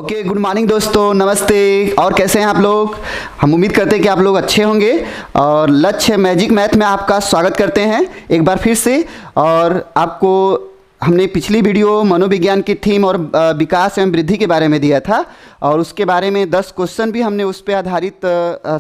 Okay, good morning दोस्तों, नमस्ते। और कैसे हैं आप लोग? हम उम्मीद करते हैं कि आप लोग अच्छे होंगे। और लक्ष्य मैजिक मैथ में आपका स्वागत करते हैं एक बार फिर से। और आपको हमने पिछली वीडियो मनोविज्ञान की थीम और विकास एवं वृद्धि के बारे में दिया था, और उसके बारे में 10 क्वेश्चन भी हमने उस पर आधारित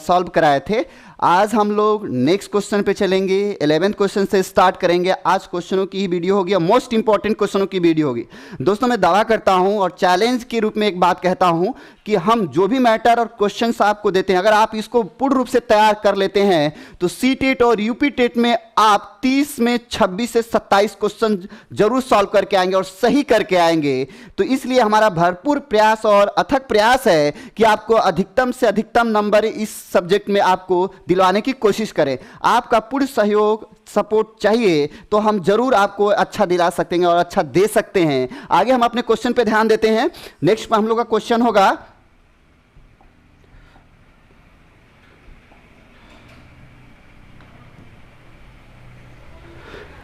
सॉल्व कराए थे। आज हम लोग नेक्स्ट क्वेश्चन पे चलेंगे, 11th क्वेश्चन से स्टार्ट करेंगे। आज क्वेश्चनों की ही वीडियो होगी और मोस्ट इंपॉर्टेंट क्वेश्चनों की वीडियो होगी। दोस्तों, मैं दावा करता हूं और चैलेंज के रूप में एक बात कहता हूं कि हम जो भी मैटर और क्वेश्चंस आपको देते हैं, अगर आप इसको पूर्ण रूप से तैयार कर लेते हैं तो सी टेट और यूपी टेट में आप 30 में 26 से 27 क्वेश्चन जरूर सॉल्व करके आएंगे और सही करके आएंगे। तो इसलिए हमारा भरपूर प्रयास और अथक प्रयास है कि आपको अधिकतम से अधिकतम नंबर इस सब्जेक्ट में आपको दिलवाने की कोशिश करें। आपका पूर्ण सहयोग सपोर्ट चाहिए तो हम जरूर आपको अच्छा दिला सकते हैं और अच्छा दे सकते हैं। आगे हम अपने क्वेश्चन पे ध्यान देते हैं। नेक्स्ट पर हम लोग का क्वेश्चन होगा,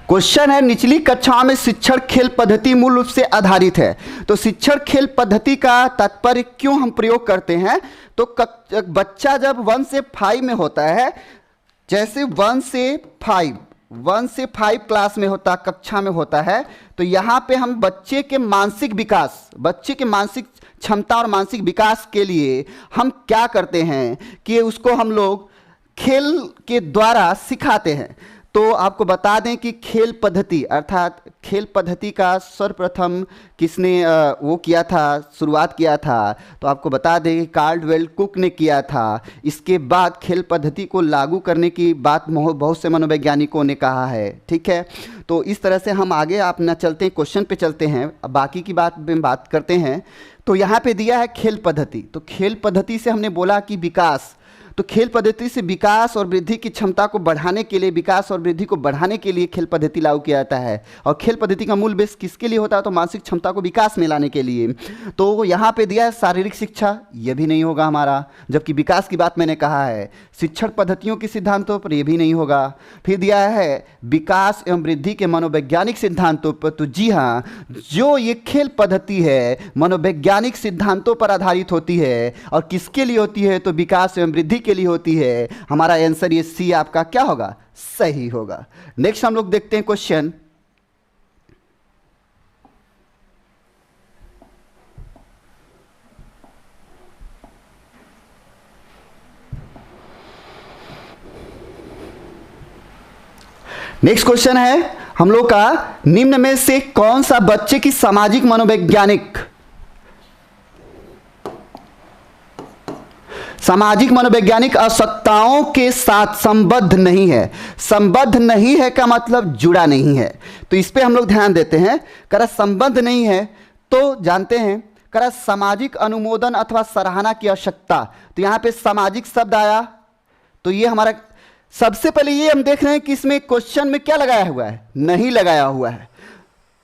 क्वेश्चन है निचली कक्षाओं में शिक्षण खेल पद्धति मूल रूप से आधारित है। तो शिक्षण खेल पद्धति का तात्पर्य क्यों हम प्रयोग करते हैं? तो बच्चा जब 1 से 5 में होता है, जैसे 1 से 5 क्लास में होता, कक्षा में होता है, तो यहाँ पे हम बच्चे के मानसिक विकास, बच्चे के मानसिक क्षमता और मानसिक विकास के लिए हम क्या करते हैं कि उसको हम लोग खेल के द्वारा सिखाते हैं। तो आपको बता दें कि खेल पद्धति अर्थात खेल पद्धति का सर्वप्रथम किसने वो किया था, शुरुआत किया था? तो आपको बता दें कि कार्लवेल कुक ने किया था। इसके बाद खेल पद्धति को लागू करने की बात बहुत से मनोवैज्ञानिकों ने कहा है। ठीक है, तो इस तरह से हम आगे अपना चलते हैं, क्वेश्चन पे चलते हैं, अब बाकी की बात करते हैं। तो यहाँ पे दिया है खेल पद्धति। तो खेल पद्धति से हमने बोला कि विकास, तो खेल पद्धति से विकास और वृद्धि की क्षमता को बढ़ाने के लिए, विकास और वृद्धि को बढ़ाने के लिए खेल पद्धति लागू किया जाता है। और खेल पद्धति का मूल बेस किसके लिए होता है? तो मानसिक क्षमता को विकास में लाने के लिए। तो यहाँ पे दिया है शारीरिक शिक्षा, यह भी नहीं होगा हमारा, जबकि विकास की बात मैंने कहा है। शिक्षण पद्धतियों के सिद्धांतों पर यह भी नहीं होगा। फिर दिया है विकास एवं वृद्धि के मनोवैज्ञानिक सिद्धांतों पर। तो जी हाँ, जो ये खेल पद्धति है मनोवैज्ञानिक सिद्धांतों पर आधारित होती है। और किसके लिए होती है? तो विकास एवं वृद्धि के लिए होती है। हमारा आंसर ये सी आपका क्या होगा? सही होगा। नेक्स्ट हम लोग देखते हैं क्वेश्चन, नेक्स्ट क्वेश्चन है हम लोग का, निम्न में से कौन सा बच्चे की सामाजिक मनोवैज्ञानिक आवश्यकताओं के साथ संबद्ध नहीं है? संबद्ध नहीं है का मतलब जुड़ा नहीं है। तो इस पे हम लोग ध्यान देते हैं। करा संबद्ध नहीं है तो जानते हैं, करा सामाजिक अनुमोदन अथवा सराहना की आवश्यकता। तो यहां पे सामाजिक शब्द आया, तो ये हमारा सबसे पहले ये हम देख रहे हैं कि इसमें क्वेश्चन में क्या लगाया हुआ है? नहीं लगाया हुआ है।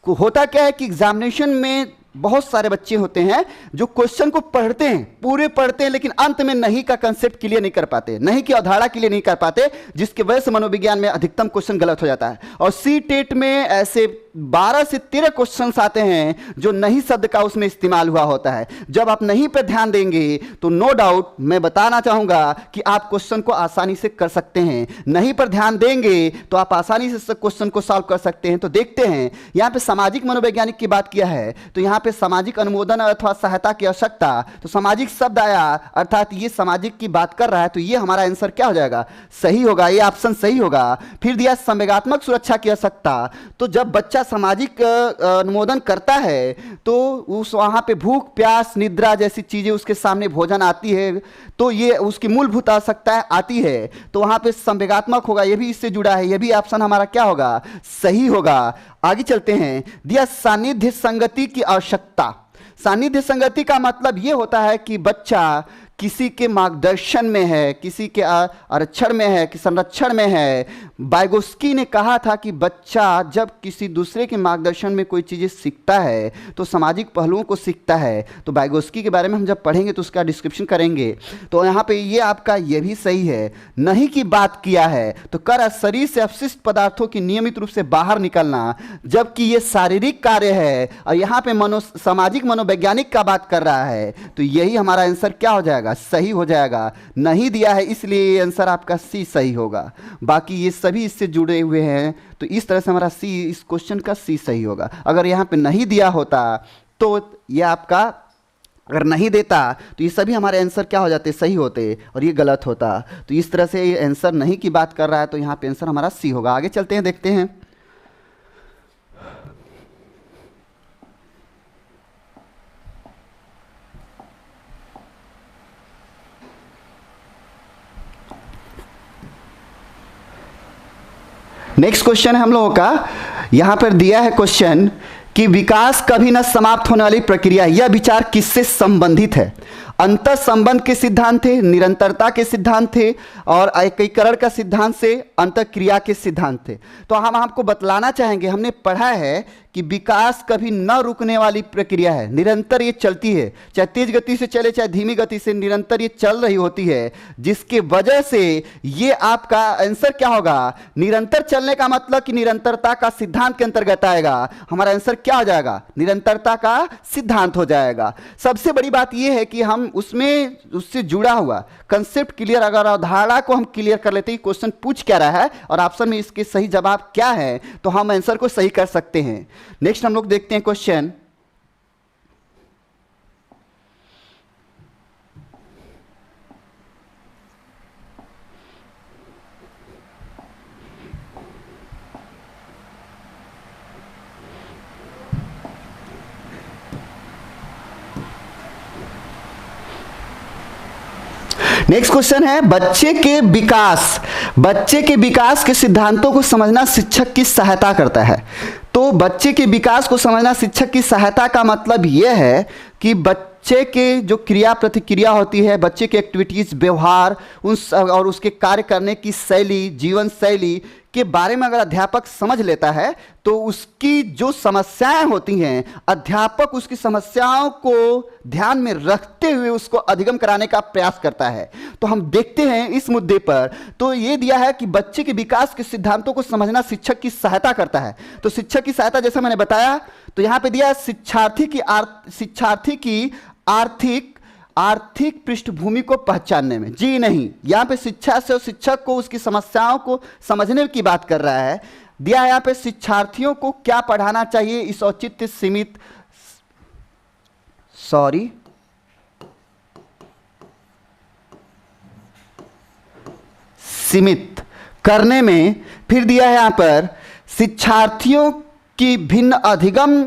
होता क्या है कि एग्जामिनेशन में बहुत सारे बच्चे होते हैं जो क्वेश्चन को पढ़ते हैं, पूरे पढ़ते हैं, लेकिन अंत में नहीं का कंसेप्ट क्लियर नहीं कर पाते, नहीं की अवधारणा क्लियर नहीं कर पाते, जिसकी वजह से मनोविज्ञान में अधिकतम क्वेश्चन गलत हो जाता है। और सी टेट में ऐसे 12 से 13 क्वेश्चंस आते हैं जो नहीं शब्द का उसमें इस्तेमाल हुआ होता है। जब आप नहीं पर ध्यान देंगे तो नो डाउट मैं बताना चाहूंगा कि आप क्वेश्चन को आसानी से कर सकते हैं। नहीं पर ध्यान देंगे तो आप आसानी से क्वेश्चन को सॉल्व कर सकते हैं। तो देखते हैं, यहां पे सामाजिक मनोवैज्ञानिक की बात किया है, तो यहां पे सामाजिक अनुमोदन अथवा सहायता की आवश्यकता, तो सामाजिक शब्द आया, अर्थात ये सामाजिक की बात कर रहा है। तो ये हमारा आंसर क्या हो जाएगा? सही होगा, ये ऑप्शन सही होगा। फिर दिया संवेगात्मक सुरक्षा की आवश्यकता। तो जब बच्चा सामाजिक अनुमोदन करता है तो उस वहां पे भूख प्यास निद्रा जैसी चीजें उसके सामने भोजन आती है, तो ये उसकी मूलभूत आवश्यकता आती है, तो वहां पे संवेगात्मक होगा, ये भी इससे जुड़ा है। ये भी ऑप्शन हमारा क्या होगा? सही होगा। आगे चलते हैं, दिया सानिध्य संगति की आवश्यकता। सानिध्य संगति का मतलब यह होता है कि बच्चा किसी के मार्गदर्शन में है, किसी के आरक्षण में है, कि संरक्षण में है। वाइगोस्की ने कहा था कि बच्चा जब किसी दूसरे के मार्गदर्शन में कोई चीज़ें सीखता है तो सामाजिक पहलुओं को सीखता है। तो वाइगोस्की के बारे में हम जब पढ़ेंगे तो उसका डिस्क्रिप्शन करेंगे। तो यहाँ पे ये आपका ये भी सही है। नहीं की बात किया है तो कर शरीर से अपशिष्ट पदार्थों की नियमित रूप से बाहर निकलना, जबकि ये शारीरिक कार्य है और यहाँ पे सामाजिक मनोवैज्ञानिक का बात कर रहा है। तो यही हमारा आंसर क्या हो जाएगा, सही हो जाएगा। नहीं दिया है इसलिए ये आंसर आपका सी सही होगा। बाकी ये सभी इससे जुड़े हुए हैं, तो इस तरह से हमारा सी, इस क्वेश्चन का सी सही होगा। अगर यहाँ पे नहीं दिया होता तो ये आपका, अगर नहीं देता तो ये सभी हमारे आंसर क्या हो जाते, सही होते, और ये गलत होता। तो इस तरह से ये आंसर नहीं की बात कर रहा है, तो यहाँ पे आंसर हमारा सी होगा। आगे चलते हैं, देखते हैं। नेक्स्ट क्वेश्चन है हम लोगों का, यहां पर दिया है क्वेश्चन कि विकास कभी न समाप्त होने वाली प्रक्रिया, यह विचार किससे संबंधित है? अंतर संबंध के सिद्धांत थे, निरंतरता के सिद्धांत थे, और एकीकरण का सिद्धांत से अंतःक्रिया के सिद्धांत थे। तो हम आपको बतलाना चाहेंगे, हमने पढ़ा है कि विकास कभी न रुकने वाली प्रक्रिया है, निरंतर ये चलती है, चाहे तेज गति से चले चाहे धीमी गति से, निरंतर ये चल रही होती है, जिसके वजह से ये आपका आंसर क्या होगा, निरंतर चलने का मतलब कि निरंतरता का सिद्धांत के अंतर्गत आएगा। हमारा आंसर क्या हो जाएगा, निरंतरता का सिद्धांत हो जाएगा। सबसे बड़ी बात यह है कि हम उसमें उससे जुड़ा हुआ कंसेप्ट क्लियर, अगर अवधारणा को हम क्लियर कर लेते हैं क्वेश्चन पूछ क्या रहा है और ऑप्शन में इसके सही जवाब क्या है, तो हम आंसर को सही कर सकते हैं। नेक्स्ट हम लोग देखते हैं क्वेश्चन, नेक्स्ट क्वेश्चन है बच्चे के विकास के सिद्धांतों को समझना शिक्षक की सहायता करता है। तो बच्चे के विकास को समझना शिक्षक की सहायता का मतलब यह है कि बच्चे के जो क्रिया प्रतिक्रिया होती है, बच्चे के एक्टिविटीज, व्यवहार और उसके कार्य करने की शैली, जीवन शैली के बारे में अगर अध्यापक समझ लेता है तो उसकी जो समस्याएं होती हैं, अध्यापक उसकी समस्याओं को ध्यान में रखते हुए उसको अधिगम कराने का प्रयास करता है। तो हम देखते हैं इस मुद्दे पर, तो ये दिया है कि बच्चे के विकास के सिद्धांतों को समझना शिक्षक की सहायता करता है। तो शिक्षक की सहायता जैसा मैंने बताया, तो यहां पे दिया शिक्षार्थी की आर्थिक पृष्ठभूमि को पहचानने में। जी नहीं, यहां पे शिक्षा से और शिक्षक को उसकी समस्याओं को समझने की बात कर रहा है। दिया है यहां पे शिक्षार्थियों को क्या पढ़ाना चाहिए, इस औचित्य सीमित करने में। फिर दिया है यहां पर शिक्षार्थियों की भिन्न अधिगम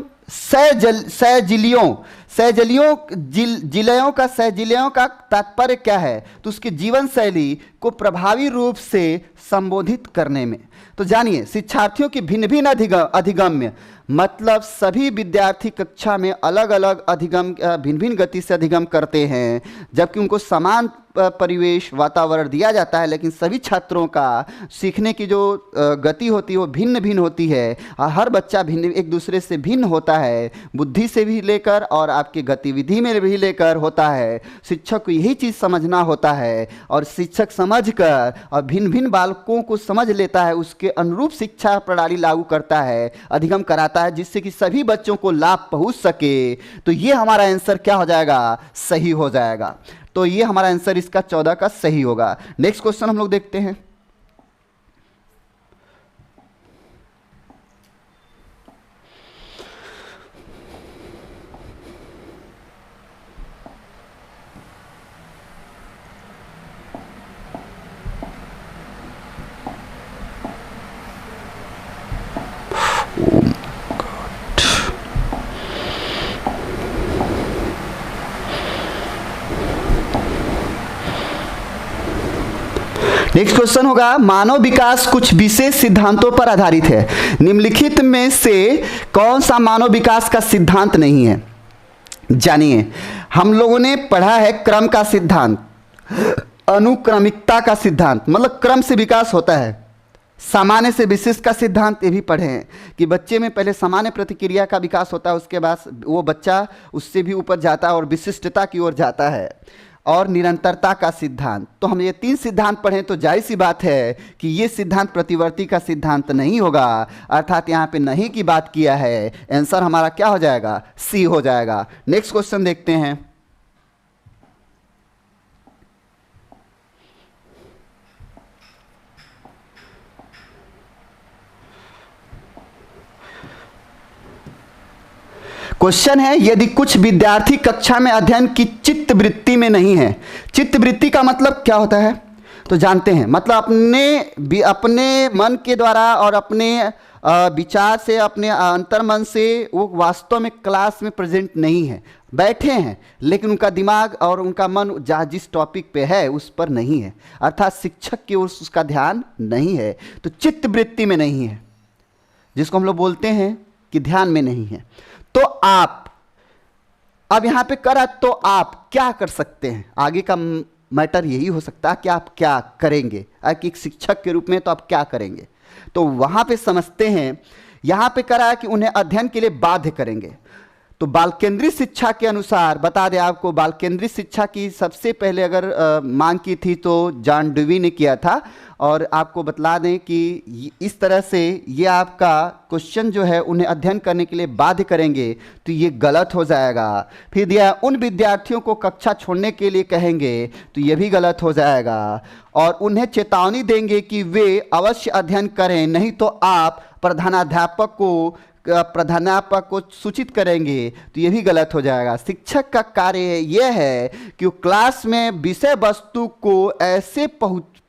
सहजिलियों का तात्पर्य क्या है, तो उसकी जीवन शैली को प्रभावी रूप से संबोधित करने में। तो जानिए, शिक्षार्थियों की भिन्न भिन्न अधिगम्य मतलब सभी विद्यार्थी कक्षा में अलग अलग भिन्न भिन्न गति से अधिगम करते हैं, जबकि उनको समान परिवेश वातावरण दिया जाता है, लेकिन सभी छात्रों का सीखने की जो गति होती है वो भिन्न भिन्न होती है। हर बच्चा भिन्न, एक दूसरे से भिन्न होता है, बुद्धि से भी लेकर और आपकी गतिविधि में भी लेकर होता है। शिक्षक को यही चीज़ समझना होता है, और शिक्षक समझकर और भिन्न भिन्न बालकों को समझ लेता है, उसके अनुरूप शिक्षा प्रणाली लागू करता है, अधिगम कराता है, जिससे कि सभी बच्चों को लाभ पहुंच सके। तो ये हमारा आंसर क्या हो जाएगा, सही हो जाएगा। तो ये हमारा आंसर इसका 14 का सही होगा। नेक्स्ट क्वेश्चन हम लोग देखते हैं, नेक्स्ट क्वेश्चन होगा, मानव विकास कुछ विशेष सिद्धांतों पर आधारित है, निम्नलिखित में से कौन सा मानव विकास का सिद्धांत नहीं है? जानिए, हम लोगों ने पढ़ा है क्रम का सिद्धांत, अनुक्रमिकता का सिद्धांत, मतलब क्रम से विकास होता है। सामान्य से विशिष्ट का सिद्धांत ये भी पढ़े हैं कि बच्चे में पहले सामान्य प्रतिक्रिया का विकास होता है, उसके बाद वो बच्चा उससे भी ऊपर जाता है और विशिष्टता की ओर जाता है। और निरंतरता का सिद्धांत, तो हम ये 3 सिद्धांत पढ़ें तो जाहिर सी बात है कि ये सिद्धांत प्रतिवर्ती का सिद्धांत नहीं होगा, अर्थात यहाँ पे नहीं की बात किया है। आंसर हमारा क्या हो जाएगा? सी हो जाएगा। नेक्स्ट क्वेश्चन देखते हैं। क्वेश्चन है, यदि कुछ विद्यार्थी कक्षा में अध्ययन की चित्तवृत्ति में नहीं है। चित्तवृत्ति का मतलब क्या होता है तो जानते हैं, मतलब अपने मन के द्वारा और अपने विचार से, अपने अंतर्मन से वो वास्तव में क्लास में प्रेजेंट नहीं है, बैठे हैं लेकिन उनका दिमाग और उनका मन जहाँ जिस टॉपिक पे है उस पर नहीं है, अर्थात शिक्षक की ओर उसका ध्यान नहीं है, तो चित्तवृत्ति में नहीं है, जिसको हम लोग बोलते हैं कि ध्यान में नहीं है। तो आप अब यहां पे करा तो आप क्या कर सकते हैं, आगे का मैटर यही हो सकता है कि आप क्या करेंगे, एक शिक्षक के रूप में तो आप क्या करेंगे। तो वहां पे समझते हैं, यहां पे करा कि उन्हें अध्ययन के लिए बाध्य करेंगे। तो बाल केंद्रित शिक्षा के अनुसार बता दें आपको, बाल केंद्रित शिक्षा की सबसे पहले अगर मांग की थी तो जॉन डेवी ने किया था। और आपको बतला दें कि इस तरह से ये आपका क्वेश्चन जो है उन्हें अध्ययन करने के लिए बाध्य करेंगे तो ये गलत हो जाएगा। फिर दिया उन विद्यार्थियों को कक्षा छोड़ने के लिए कहेंगे तो ये भी गलत हो जाएगा। और उन्हें चेतावनी देंगे कि वे अवश्य अध्ययन करें, नहीं तो आप प्रधानाध्यापक को सूचित करेंगे तो ये भी गलत हो जाएगा। शिक्षक का कार्य यह है कि वो क्लास में विषय वस्तु को ऐसे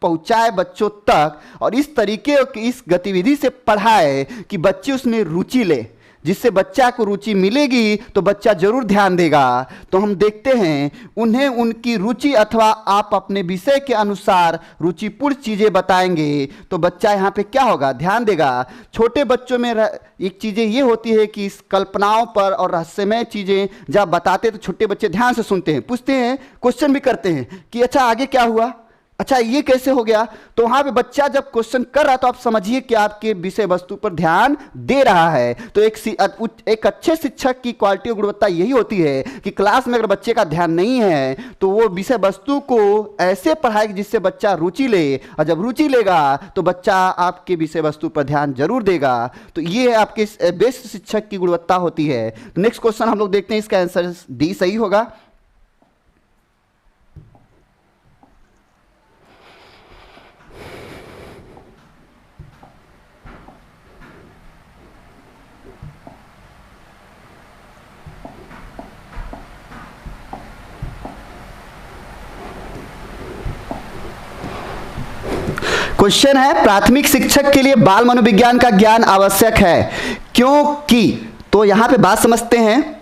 पहुंचाए बच्चों तक और इस तरीके की इस गतिविधि से पढ़ाए कि बच्चे उसमें रुचि ले, जिससे बच्चा को रुचि मिलेगी तो बच्चा जरूर ध्यान देगा। तो हम देखते हैं उन्हें उनकी रुचि अथवा आप अपने विषय के अनुसार रुचिपूर्ण चीज़ें बताएंगे तो बच्चा यहाँ पे क्या होगा? ध्यान देगा। छोटे बच्चों में एक चीज़ें ये होती है कि इस कल्पनाओं पर और रहस्यमय चीज़ें जब बताते तो छोटे बच्चे ध्यान से सुनते हैं, पूछते हैं, क्वेश्चन भी करते हैं कि अच्छा आगे क्या हुआ, अच्छा ये कैसे हो गया। तो वहां पे बच्चा जब क्वेश्चन कर रहा तो आप समझिए कि आपके विषय वस्तु पर ध्यान दे रहा है। तो एक अच्छे शिक्षक की क्वालिटी और गुणवत्ता यही होती है कि क्लास में अगर बच्चे का ध्यान नहीं है तो वो विषय वस्तु को ऐसे पढ़ाए जिससे बच्चा रुचि ले, और जब रुचि लेगा तो बच्चा आपके विषय वस्तु पर ध्यान जरूर देगा। तो ये आपके बेस्ट शिक्षक की गुणवत्ता होती है। नेक्स्ट क्वेश्चन हम लोग देखते हैं, इसका आंसर डी सही होगा। क्वेश्चन है, प्राथमिक शिक्षक के लिए बाल मनोविज्ञान का ज्ञान आवश्यक है क्योंकि, तो यहां पे बात समझते हैं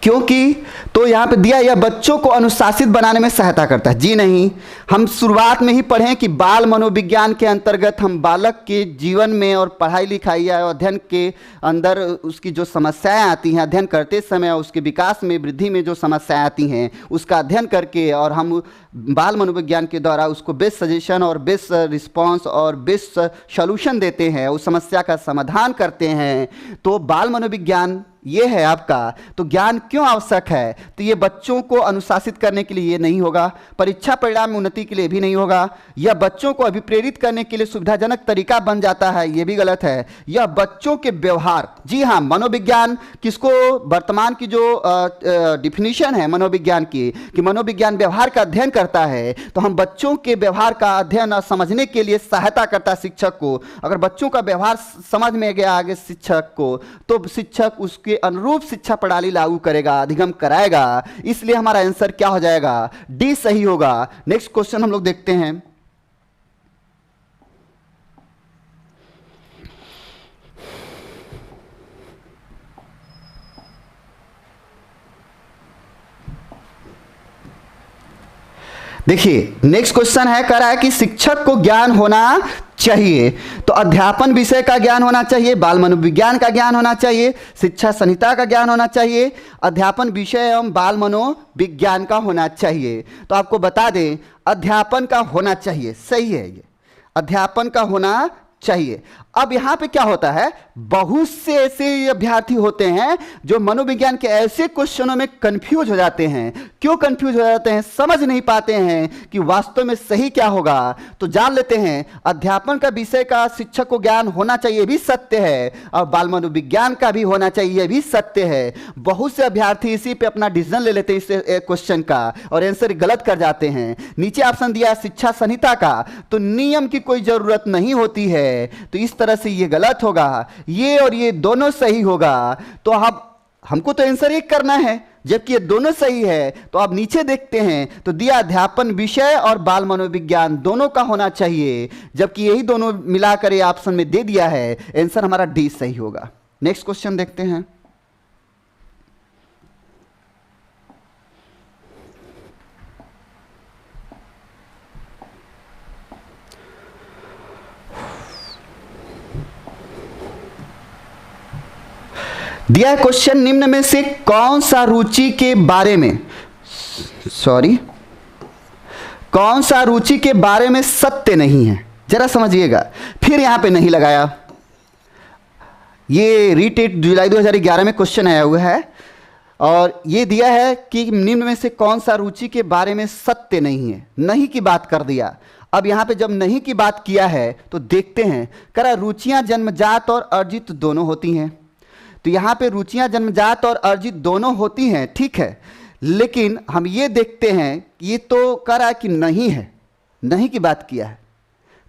क्योंकि, तो यहाँ पे दिया यह बच्चों को अनुशासित बनाने में सहायता करता है। जी नहीं, हम शुरुआत में ही पढ़ें कि बाल मनोविज्ञान के अंतर्गत हम बालक के जीवन में और पढ़ाई लिखाई या अध्ययन के अंदर उसकी जो समस्याएं आती हैं, अध्ययन करते समय उसके विकास में वृद्धि में जो समस्याएं आती हैं उसका अध्ययन करके और हम बाल मनोविज्ञान के द्वारा उसको बेस्ट सजेशन और बेस्ट रिस्पॉन्स और बेस्ट सॉल्यूशन देते हैं, उस समस्या का समाधान करते हैं। तो बाल मनोविज्ञान ये है आपका। तो ज्ञान क्यों आवश्यक है? तो ये बच्चों को अनुशासित करने के लिए ये नहीं होगा, परीक्षा परिणाम में उन्नति के लिए भी नहीं होगा, यह बच्चों को अभिप्रेरित करने के लिए सुविधाजनक तरीका बन जाता है, ये भी गलत है। यह बच्चों के व्यवहार, जी हाँ, मनोविज्ञान किसको, वर्तमान की जो डिफिनीशन है मनोविज्ञान की कि मनोविज्ञान व्यवहार का अध्ययन करता है, तो हम बच्चों के व्यवहार का अध्ययन और समझने के लिए सहायता करता है शिक्षक को। अगर बच्चों का व्यवहार समझ में गया आगे शिक्षक को, तो शिक्षक उसके अनुरूप शिक्षा प्रणाली लागू करेगा, अधिगम कराएगा। इसलिए हमारा आंसर क्या हो जाएगा? डी सही होगा। नेक्स्ट क्वेश्चन हम लोग देखते हैं। देखिए नेक्स्ट क्वेश्चन है, कह रहा है कि शिक्षक को ज्ञान होना चाहिए। तो अध्यापन विषय का ज्ञान होना चाहिए, बाल मनोविज्ञान का ज्ञान होना चाहिए, शिक्षा संहिता का ज्ञान होना चाहिए, अध्यापन विषय एवं बाल मनोविज्ञान का होना चाहिए। तो आपको बता दें अध्यापन का होना चाहिए, सही है, ये अध्यापन का होना चाहिए। अब यहां पे क्या होता है, बहुत से ऐसे अभ्यर्थी होते हैं जो मनोविज्ञान के ऐसे क्वेश्चनों में कंफ्यूज हो जाते हैं। क्यों कंफ्यूज हो जाते हैं, समझ नहीं पाते हैं कि वास्तव में सही क्या होगा। तो जान लेते हैं अध्यापन का विषय का शिक्षक को ज्ञान होना चाहिए, भी सत्य है, और बाल मनोविज्ञान का भी होना चाहिए, भी सत्य है। बहुत से अभ्यर्थी इसी पे अपना डिसीजन ले लेते हैं इस क्वेश्चन का और आंसर गलत कर जाते हैं। नीचे ऑप्शन दिया शिक्षा संहिता का, तो नियम की कोई जरूरत नहीं होती है, तो इस तरह से ये गलत होगा, ये और ये दोनों सही होगा। तो अब हमको तो आंसर एक करना है, जबकि ये दोनों सही है। तो अब नीचे देखते हैं तो दिया अध्यापन विषय और बाल मनोविज्ञान दोनों का होना चाहिए, जबकि यही दोनों मिलाकर ये ऑप्शन में दे दिया है। आंसर हमारा डी सही होगा। नेक्स्ट क्वेश्चन देखते हैं। दिया है क्वेश्चन, निम्न में से कौन सा रुचि के बारे में कौन सा रुचि के बारे में सत्य नहीं है। जरा समझिएगा, फिर यहां पे नहीं लगाया। ये रीटेट जुलाई 2011 में क्वेश्चन आया हुआ है और ये दिया है कि निम्न में से कौन सा रुचि के बारे में सत्य नहीं है। नहीं की बात कर दिया। अब यहां पे जब नहीं की बात किया है तो देखते हैं, करा रुचियां जन्मजात और अर्जित दोनों होती हैं। तो यहाँ पे रुचियां जन्मजात और अर्जित दोनों होती हैं, ठीक है, लेकिन हम ये देखते हैं ये तो करा कि नहीं है, नहीं की बात किया है।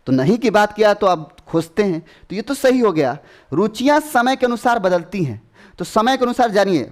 तो नहीं की बात किया तो अब खोजते हैं, तो ये तो सही हो गया। रुचियां समय के अनुसार बदलती हैं, तो समय के अनुसार जानिए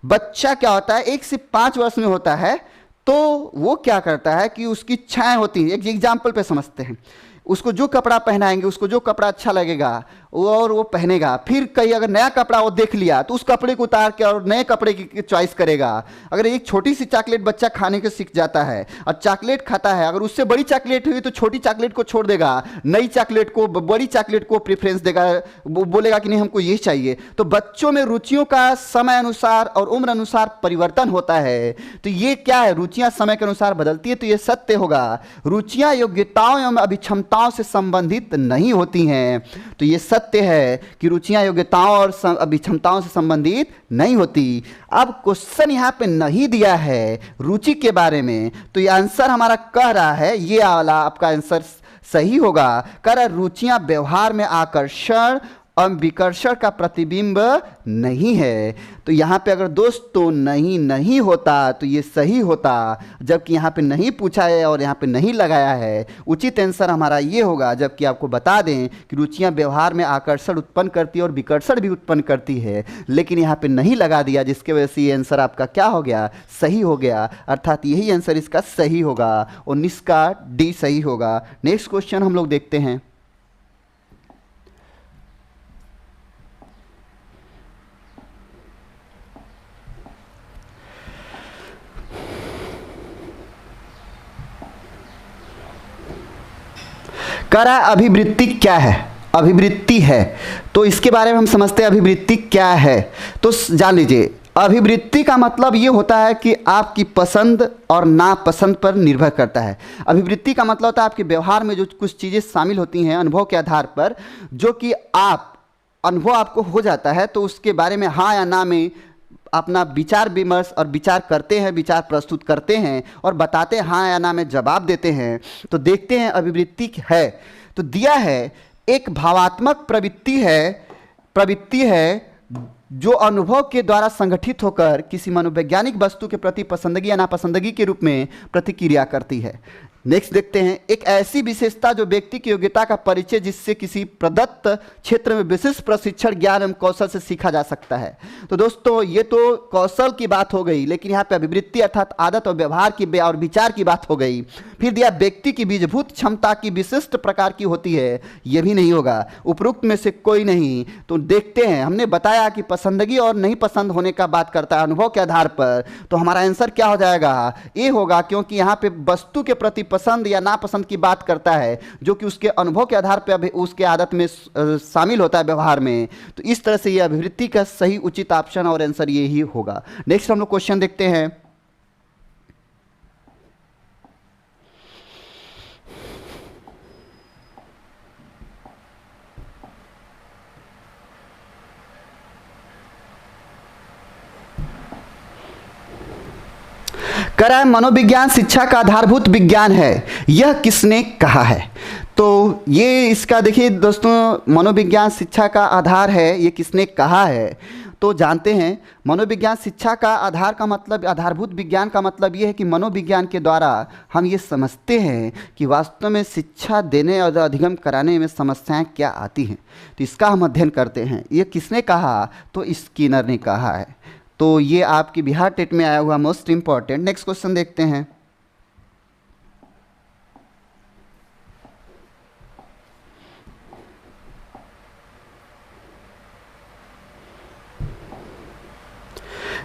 बच्चा क्या होता है, 1 से 5 वर्ष में होता है तो वो क्या करता है कि उसकी इच्छाएं होती हैं। एक एग्जाम्पल पे समझते हैं, उसको जो कपड़ा पहनाएंगे, उसको जो कपड़ा अच्छा लगेगा और वो पहनेगा। फिर कहीं अगर नया कपड़ा वो देख लिया तो उस कपड़े को उतार के और नए कपड़े की चॉइस करेगा। अगर एक छोटी सी चॉकलेट बच्चा खाने के सीख जाता है और चॉकलेट खाता है, अगर उससे बड़ी चॉकलेट हुई तो छोटी चॉकलेट को छोड़ देगा, नई चॉकलेट को, बड़ी चॉकलेट को प्रेफरेंस देगा, वो बोलेगा कि नहीं हमको ये चाहिए। तो बच्चों में रुचियों का समय अनुसार और उम्र अनुसार परिवर्तन होता है। तो ये क्या है, रुचियां समय के अनुसार बदलती है, तो ये सत्य होगा। रुचियां योग्यताओं एवं अभिक्षमताओं से संबंधित नहीं होती हैं, तो ये सत्य है कि रुचियां योग्यताओं और अभिक्षमताओं से संबंधित नहीं होती। अब क्वेश्चन यहां पे नहीं दिया है रुचि के बारे में, तो ये आंसर हमारा कह रहा है, ये वाला आपका आंसर सही होगा। कह रहा रुचियां व्यवहार में आकर्षण और विकर्षण का प्रतिबिंब नहीं है। तो यहाँ पे अगर दोस्तों नहीं नहीं होता तो ये सही होता, जबकि यहाँ पे नहीं पूछा है और यहाँ पे नहीं लगाया है। उचित आंसर हमारा ये होगा। जबकि आपको बता दें कि रुचियाँ व्यवहार में आकर्षण उत्पन्न करती है और विकर्षण भी उत्पन्न करती है, लेकिन यहाँ पे नहीं लगा दिया, जिसके वजह से ये आंसर आपका क्या हो गया, सही हो गया। अर्थात यही आंसर इसका सही होगा, 19 का डी सही होगा। नेक्स्ट क्वेश्चन हम लोग देखते हैं। करा अभिवृत्ति क्या है, अभिवृत्ति है, तो इसके बारे में हम समझते हैं अभिवृत्ति क्या है। तो जान लीजिए, अभिवृत्ति का मतलब ये होता है कि आपकी पसंद और नापसंद पर निर्भर करता है। अभिवृत्ति का मतलब होता है आपके व्यवहार में जो कुछ चीज़ें शामिल होती हैं अनुभव के आधार पर, जो कि आप अनुभव आपको हो जाता है तो उसके बारे में हाँ या ना में अपना विचार विमर्श और विचार करते हैं, विचार प्रस्तुत करते हैं और बताते हैं, हाँ या ना में जवाब देते हैं। तो देखते हैं अभिवृत्ति है। तो दिया है एक भावात्मक प्रवृत्ति है जो अनुभव के द्वारा संगठित होकर किसी मनोवैज्ञानिक वस्तु के प्रति पसंदगी या नापसंदगी के रूप में प्रतिक्रिया करती है। नेक्स्ट देखते हैं, एक ऐसी विशेषता जो व्यक्ति की योग्यता का परिचय जिससे किसी प्रदत्त क्षेत्र में विशिष्ट प्रशिक्षण ज्ञान एवं कौशल से सीखा जा सकता है। तो दोस्तों ये तो कौशल की बात हो गई, लेकिन यहाँ पे अभिवृत्ति अर्थात आदत और व्यवहार की और विचार की बात हो गई। फिर दिया व्यक्ति की बीजभूत क्षमता की विशिष्ट प्रकार की होती है, यह भी नहीं होगा, उपरोक्त में से कोई नहीं। तो देखते हैं, हमने बताया कि पसंदगी और नहीं पसंद होने का बात करता है अनुभव के आधार पर, तो हमारा आंसर क्या हो जाएगा, ए होगा, क्योंकि यहाँ पे वस्तु के प्रति पसंद या नापसंद की बात करता है, जो कि उसके अनुभव के आधार पर उसके आदत में शामिल होता है व्यवहार में, तो इस तरह से यह अभिवृत्ति का सही उचित ऑप्शन और आंसर ये ही होगा। नेक्स्ट हम लोग क्वेश्चन देखते हैं। कह रहा है मनोविज्ञान शिक्षा का आधारभूत विज्ञान है, यह किसने कहा है? तो ये इसका देखिए दोस्तों, मनोविज्ञान शिक्षा का आधार है, ये किसने कहा है? तो जानते हैं मनोविज्ञान शिक्षा का आधार का मतलब, आधारभूत विज्ञान का मतलब ये है कि मनोविज्ञान के द्वारा हम ये समझते हैं कि वास्तव में शिक्षा देने और अधिगम कराने में समस्याएं क्या आती हैं, तो इसका हम अध्ययन करते हैं। ये किसने कहा? तो स्किनर ने कहा है। तो ये आपकी बिहार टेट में आया हुआ मोस्ट इंपॉर्टेंट। नेक्स्ट क्वेश्चन देखते हैं।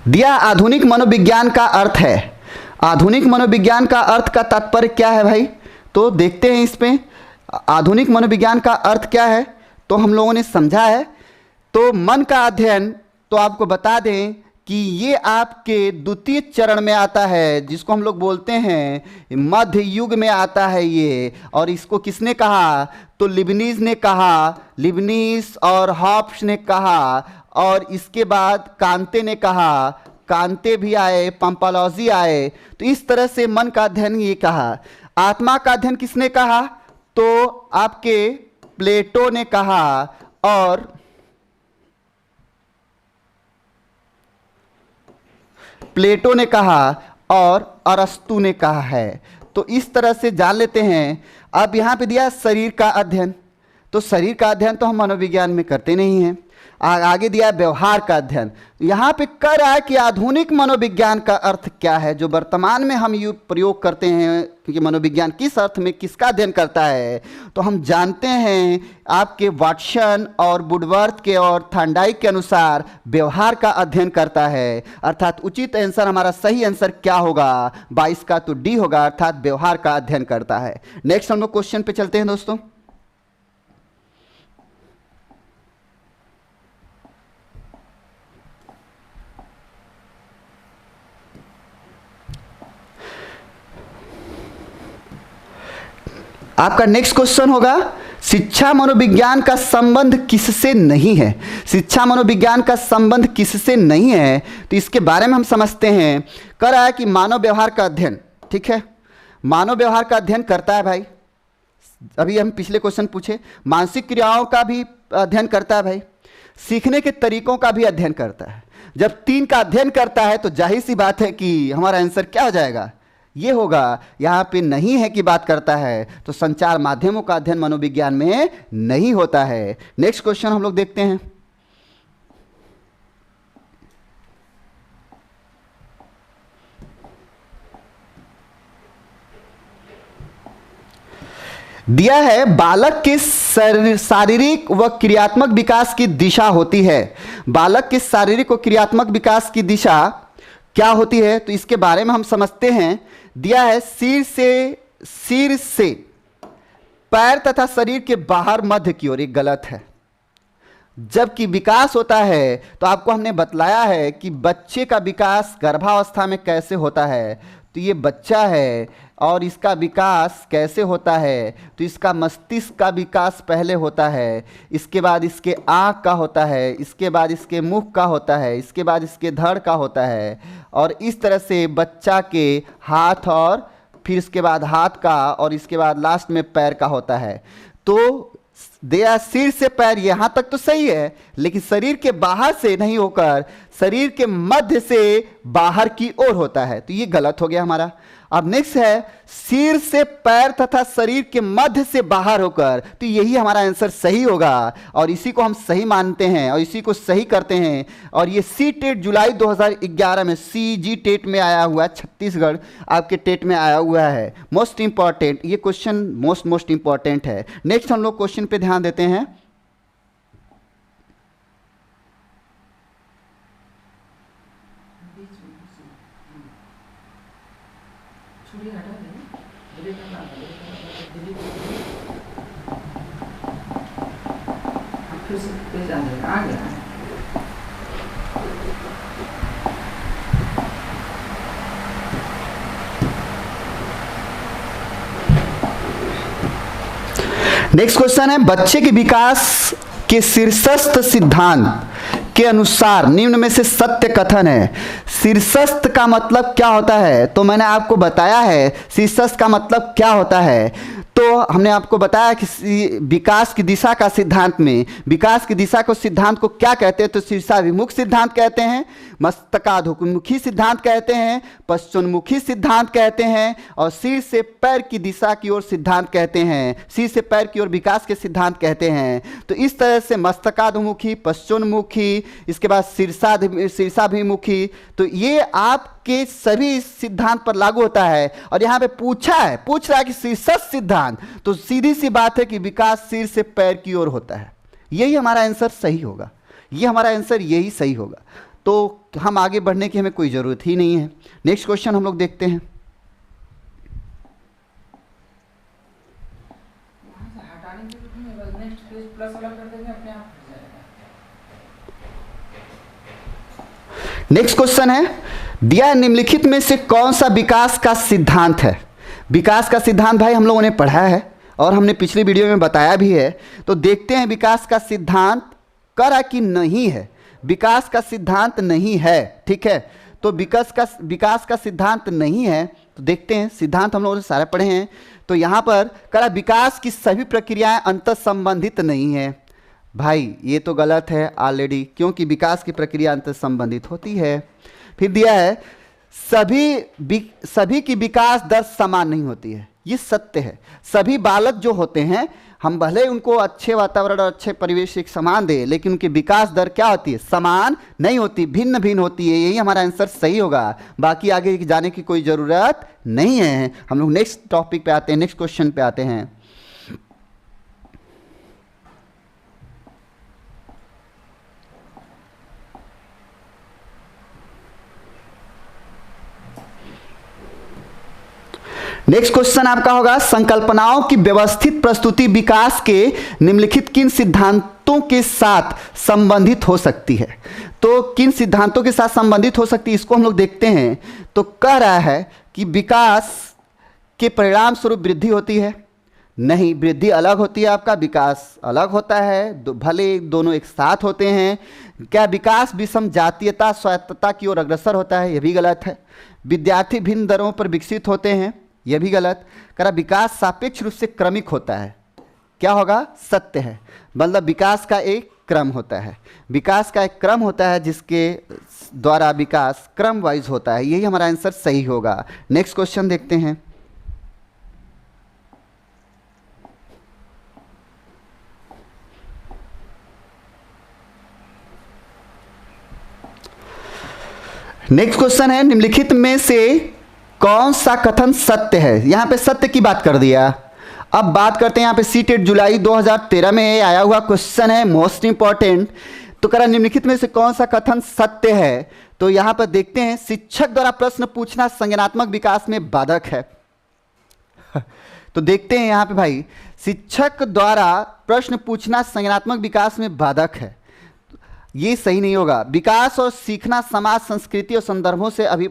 दिया आधुनिक मनोविज्ञान का अर्थ है। आधुनिक मनोविज्ञान का अर्थ का तात्पर्य क्या है भाई? तो देखते हैं इसमें आधुनिक मनोविज्ञान का अर्थ क्या है। तो हम लोगों ने समझा है, तो मन का अध्ययन, तो आपको बता दें कि ये आपके द्वितीय चरण में आता है, जिसको हम लोग बोलते हैं मध्य युग में आता है ये। और इसको किसने कहा? तो लिबनीज ने कहा, लिबनीज और हॉब्स ने कहा, और इसके बाद कांते ने कहा, कांते भी आए, पंपालॉजी आए। तो इस तरह से मन का अध्ययन ये कहा। आत्मा का अध्ययन किसने कहा? तो आपके प्लेटो ने कहा, और प्लेटो ने कहा, और अरस्तु ने कहा है। तो इस तरह से जान लेते हैं। अब यहाँ पे दिया शरीर का अध्ययन, तो शरीर का अध्ययन तो हम मनोविज्ञान में करते नहीं हैं। आगे दिया है व्यवहार का अध्ययन। यहाँ पे कह रहा है कि आधुनिक मनोविज्ञान का अर्थ क्या है, जो वर्तमान में हम ये प्रयोग करते हैं, क्योंकि मनोविज्ञान किस अर्थ में किसका अध्ययन करता है। तो हम जानते हैं आपके वाटसन और वुडवर्थ के और थॉर्नडाइक के अनुसार व्यवहार का अध्ययन करता है। अर्थात उचित आंसर, हमारा सही आंसर क्या होगा? 22 का तो डी होगा, अर्थात व्यवहार का अध्ययन करता है। नेक्स्ट हम लोग क्वेश्चन पे चलते हैं दोस्तों। आपका नेक्स्ट क्वेश्चन होगा, शिक्षा मनोविज्ञान का संबंध किससे नहीं है? शिक्षा मनोविज्ञान का संबंध किससे नहीं है, तो इसके बारे में हम समझते हैं। कह रहा है कि मानव व्यवहार का अध्ययन, ठीक है, मानव व्यवहार का अध्ययन करता है भाई। अभी हम पिछले क्वेश्चन पूछे, मानसिक क्रियाओं का भी अध्ययन करता है भाई, सीखने के तरीकों का भी अध्ययन करता है। जब 3 का अध्ययन करता है तो जाहिर सी बात है कि हमारा आंसर क्या हो जाएगा? ये होगा। यहाँ पे नहीं है कि बात करता है, तो संचार माध्यमों का अध्ययन मनोविज्ञान में नहीं होता है। नेक्स्ट क्वेश्चन हम लोग देखते हैं। दिया है बालक के शारीरिक व क्रियात्मक विकास की दिशा होती है। बालक के शारीरिक व क्रियात्मक विकास की दिशा क्या होती है, तो इसके बारे में हम समझते हैं। दिया है सिर से पैर तथा शरीर के बाहर मध्य की ओर। ये गलत है। जबकि विकास होता है, तो आपको हमने बतलाया है कि बच्चे का विकास गर्भावस्था में कैसे होता है। तो ये बच्चा है और इसका विकास कैसे होता है, तो इसका मस्तिष्क का विकास पहले होता है, इसके बाद इसके आँख का होता है, इसके बाद इसके मुख का होता है, इसके बाद इसके धड़ का होता है, और इस तरह से बच्चा के हाथ, और फिर इसके बाद हाथ का, और इसके बाद लास्ट में पैर का होता है। तो दिया सिर से पैर, यहाँ तक तो सही है, लेकिन शरीर के बाहर से नहीं होकर शरीर के मध्य से बाहर की ओर होता है, तो ये गलत हो गया हमारा। अब नेक्स्ट है सिर से पैर तथा शरीर के मध्य से बाहर होकर, तो यही हमारा आंसर सही होगा, और इसी को हम सही मानते हैं और इसी को सही करते हैं। और ये सी टेट जुलाई 2011 में CG टेट में आया हुआ, छत्तीसगढ़ आपके टेट में आया हुआ है। मोस्ट इंपॉर्टेंट ये क्वेश्चन, मोस्ट इंपॉर्टेंट है। नेक्स्ट हम लोग क्वेश्चन पे ध्यान देते हैं। फिर से पेज आ गया, आ गया। नेक्स्ट क्वेश्चन है, बच्चे के विकास के शीर्षस्थ सिद्धांत के अनुसार निम्न में से सत्य कथन है। शीर्षस्थ का मतलब क्या होता है, तो मैंने आपको बताया है शीर्षस्थ का मतलब क्या होता है। तो हमने आपको बताया कि विकास की दिशा का सिद्धांत में विकास की दिशा को सिद्धांत को क्या कहते हैं, तो शीर्षाभिमुख सिद्धांत कहते हैं, मस्तकाधोमुखी सिद्धांत कहते हैं, पश्चिमोन्मुखी सिद्धांत कहते हैं, और सिर से पैर की दिशा की ओर सिद्धांत कहते हैं, सिर से पैर की ओर विकास के सिद्धांत कहते हैं। तो इस तरह से मस्तकाधोमुखी, पश्चिमोन्मुखी, इसके बाद शीर्षाभिमुखी, तो ये आपके सभी सिद्धांत पर लागू होता है। और यहाँ पे पूछ रहा है कि शीर्षस्थ सिद्धांत, तो सीधी सी बात है कि विकास सिर से पैर की ओर होता है। यही हमारा आंसर सही होगा, ये हमारा आंसर यही सही होगा। तो हम आगे बढ़ने की हमें कोई ज़रूरत ही नहीं है। नेक्स्ट क्वेश्चन हम लोग देखते हैं। नेक्स्ट क्वेश्चन है, दिया निम्नलिखित में से कौन सा विकास का सिद्धांत है। विकास का सिद्धांत भाई हम लोगों ने पढ़ा है और हमने पिछली वीडियो में बताया भी है। तो देखते हैं विकास का सिद्धांत करा कि नहीं है। विकास का सिद्धांत नहीं है, ठीक है। तो विकास का सिद्धांत नहीं है, तो देखते हैं। सिद्धांत हम लोगों ने सारे पढ़े हैं। तो यहाँ पर करा विकास की सभी प्रक्रियाएं अंतर संबंधित नहीं है। भाई ये तो गलत है ऑलरेडी, क्योंकि विकास की प्रक्रिया अंतर संबंधित होती है। फिर दिया है सभी की विकास दर समान नहीं होती है। ये सत्य है। सभी बालक जो होते हैं, हम भले उनको अच्छे वातावरण और अच्छे परिवेश एक समान दे, लेकिन उनकी विकास दर क्या होती है, समान नहीं होती, भिन्न भिन्न होती है। यही हमारा आंसर सही होगा। बाकी आगे जाने की कोई ज़रूरत नहीं है। हम लोग नेक्स्ट टॉपिक पे आते हैं, नेक्स्ट क्वेश्चन पे आते हैं। नेक्स्ट क्वेश्चन आपका होगा, संकल्पनाओं की व्यवस्थित प्रस्तुति विकास के निम्नलिखित किन सिद्धांतों के साथ संबंधित हो सकती है। तो किन सिद्धांतों के साथ संबंधित हो सकती है, इसको हम लोग देखते हैं। तो कह रहा है कि विकास के परिणाम स्वरूप वृद्धि होती है। नहीं, वृद्धि अलग होती है, आपका विकास अलग होता है। भले दोनों एक साथ होते हैं। क्या विकास विषम जातीयता स्वायत्तता की ओर अग्रसर होता है, यह भी गलत है। विद्यार्थी भिन्न दरों पर विकसित होते हैं, यह भी गलत। करा विकास सापेक्ष रूप से क्रमिक होता है, क्या होगा, सत्य है। मतलब विकास का एक क्रम होता है, विकास का एक क्रम होता है जिसके द्वारा विकास क्रम वाइज होता है। यही हमारा आंसर सही होगा। नेक्स्ट क्वेश्चन देखते हैं। नेक्स्ट क्वेश्चन है, निम्नलिखित में से कौन सा कथन सत्य है। यहां पे सत्य की बात कर दिया। अब बात करते हैं, यहाँ पे सीटेट जुलाई 2013 में आया हुआ क्वेश्चन है, मोस्ट इंपॉर्टेंट। तो करा निम्नलिखित में से कौन सा कथन सत्य है। तो यहाँ पर देखते हैं, शिक्षक द्वारा प्रश्न पूछना संज्ञानात्मक विकास में बाधक है। तो देखते हैं यहाँ पे भाई, शिक्षक द्वारा प्रश्न पूछना संज्ञानात्मक विकास में बाधक है, ये सही नहीं होगा। विकास और सीखना समाज संस्कृति और संदर्भों से अभी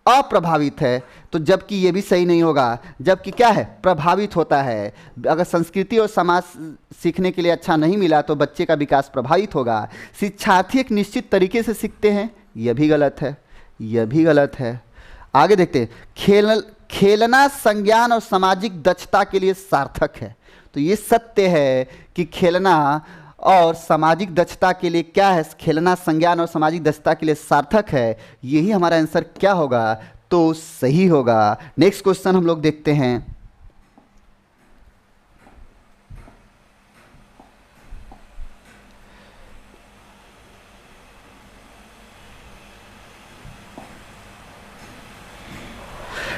अप्रभावित है, तो जबकि ये भी सही नहीं होगा। जबकि क्या है, प्रभावित होता है। अगर संस्कृति और समाज सीखने के लिए अच्छा नहीं मिला तो बच्चे का विकास प्रभावित होगा। शिक्षार्थी एक निश्चित तरीके से सीखते हैं, यह भी गलत है, यह भी गलत है। आगे देखते हैं, खेलना संज्ञान और सामाजिक दक्षता के लिए सार्थक है। तो ये सत्य है कि खेलना और सामाजिक दक्षता के लिए क्या है, खेलना संज्ञान और सामाजिक दक्षता के लिए सार्थक है। यही हमारा आंसर क्या होगा, तो सही होगा। नेक्स्ट क्वेश्चन हम लोग देखते हैं।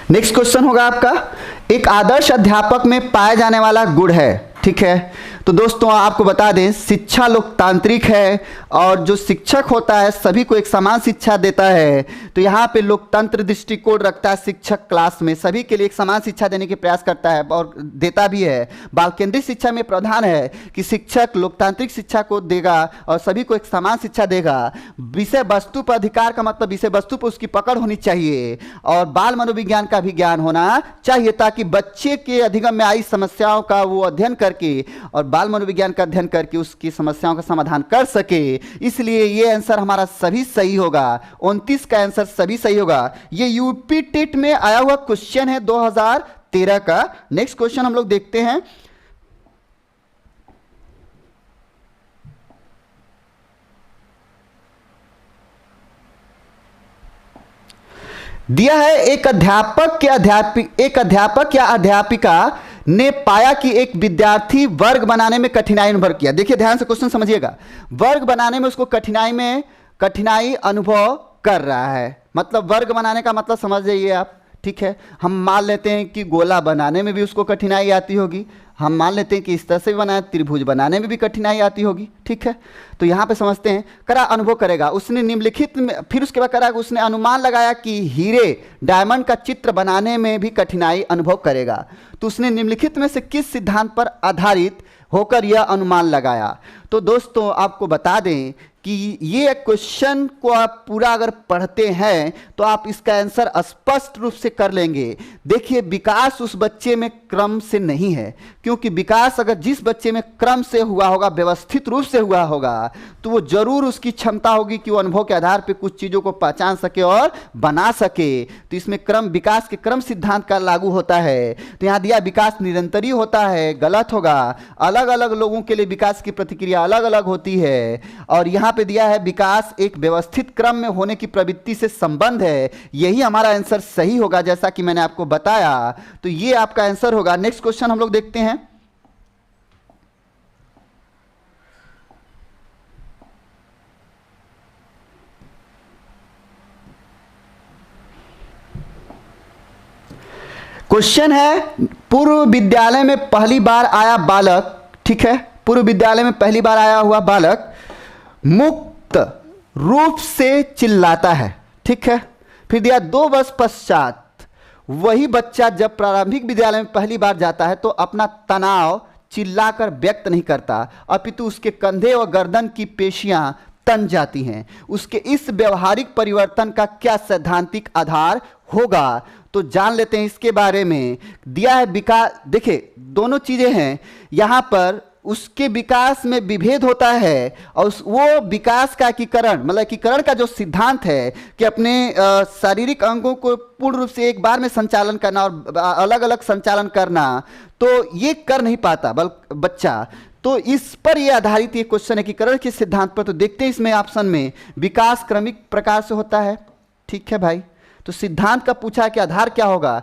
नेक्स्ट क्वेश्चन होगा आपका, एक आदर्श अध्यापक में पाया जाने वाला गुण है। ठीक है। तो दोस्तों आपको बता दें, शिक्षा लोकतांत्रिक है और जो शिक्षक होता है सभी को एक समान शिक्षा देता है। तो यहाँ पे लोकतंत्र दृष्टिकोण रखता है, शिक्षक क्लास में सभी के लिए एक समान शिक्षा देने के प्रयास करता है और देता भी है। बाल केंद्रित शिक्षा में प्रावधान है कि शिक्षक लोकतांत्रिक शिक्षा को देगा और सभी को एक समान शिक्षा देगा। विषय वस्तु पर अधिकार का मतलब विषय वस्तु पर उसकी पकड़ होनी चाहिए और बाल मनोविज्ञान का भी ज्ञान होना चाहिए ताकि बच्चे के अधिगम में आई समस्याओं का वो अध्ययन करके और बाल मनोविज्ञान का अध्ययन करके उसकी समस्याओं का समाधान कर सके। इसलिए ये आंसर हमारा सभी सही होगा, 29 का आंसर सभी सही होगा। ये यूपी टेट में आया हुआ क्वेश्चन है 2013 का। नेक्स्ट क्वेश्चन हम लोग देखते हैं। दिया है एक अध्यापक या अध्यापिका ने पाया कि एक विद्यार्थी वर्ग बनाने में कठिनाई अनुभव किया। देखिए ध्यान से क्वेश्चन समझिएगा। वर्ग बनाने में उसको कठिनाई अनुभव कर रहा है। मतलब वर्ग बनाने का मतलब समझ जाइए आप, ठीक है। हम मान लेते हैं कि गोला बनाने में भी उसको कठिनाई आती होगी, हम मान लेते हैं कि इस तरह से बनाए त्रिभुज बनाने में भी कठिनाई आती होगी, ठीक है। तो यहाँ पे समझते हैं, करा अनुभव करेगा उसने निम्नलिखित में, फिर उसके बाद करा उसने अनुमान लगाया कि हीरे डायमंड का चित्र बनाने में भी कठिनाई अनुभव करेगा। तो उसने निम्नलिखित में से किस सिद्धांत पर आधारित होकर यह अनुमान लगाया। तो दोस्तों आपको बता दें कि ये क्वेश्चन को आप पूरा अगर पढ़ते हैं तो आप इसका आंसर स्पष्ट रूप से कर लेंगे। देखिए विकास उस बच्चे में क्रम से नहीं है, क्योंकि विकास अगर जिस बच्चे में क्रम से हुआ होगा, व्यवस्थित रूप से हुआ होगा, तो वो जरूर उसकी क्षमता होगी कि वो अनुभव के आधार पर कुछ चीज़ों को पहचान सके और बना सके। तो इसमें क्रम, विकास के क्रम सिद्धांत का लागू होता है। तो यहाँ दिया विकास निरंतरी होता है, गलत होगा। अलग अलग लोगों के लिए विकास की प्रतिक्रिया अलग अलग होती है। और यहाँ पे दिया है विकास एक व्यवस्थित क्रम में होने की प्रवृत्ति से संबंध है। यही हमारा आंसर सही होगा, जैसा कि मैंने आपको बताया। तो ये आपका आंसर होगा। नेक्स्ट क्वेश्चन हम लोग देखते हैं। क्वेश्चन है, पूर्व विद्यालय में पहली बार आया बालक, ठीक है, पूर्व विद्यालय में पहली बार आया हुआ बालक मुक्त रूप से चिल्लाता है, ठीक है। फिर दिया 2 वर्ष पश्चात वही बच्चा जब प्रारंभिक विद्यालय में पहली बार जाता है तो अपना तनाव चिल्लाकर व्यक्त नहीं करता, अपितु उसके कंधे और गर्दन की पेशियां तन जाती हैं। उसके इस व्यवहारिक परिवर्तन का क्या सैद्धांतिक आधार होगा। तो जान लेते हैं इसके बारे में। दिया है विकास, देखिए दोनों चीजें हैं यहाँ पर। उसके विकास में विभेद होता है और वो विकास का एकीकरण, मतलब एकीकरण का जो सिद्धांत है कि अपने शारीरिक अंगों को पूर्ण रूप से एक बार में संचालन करना और अलग अलग संचालन करना, तो ये कर नहीं पाता बच्चा। तो इस पर ये आधारित ये क्वेश्चन एकीकरण के सिद्धांत पर। तो देखते हैं इसमें ऑप्शन में विकास क्रमिक प्रकार से होता है, ठीक है भाई। तो सिद्धांत का पूछा है कि आधार क्या होगा।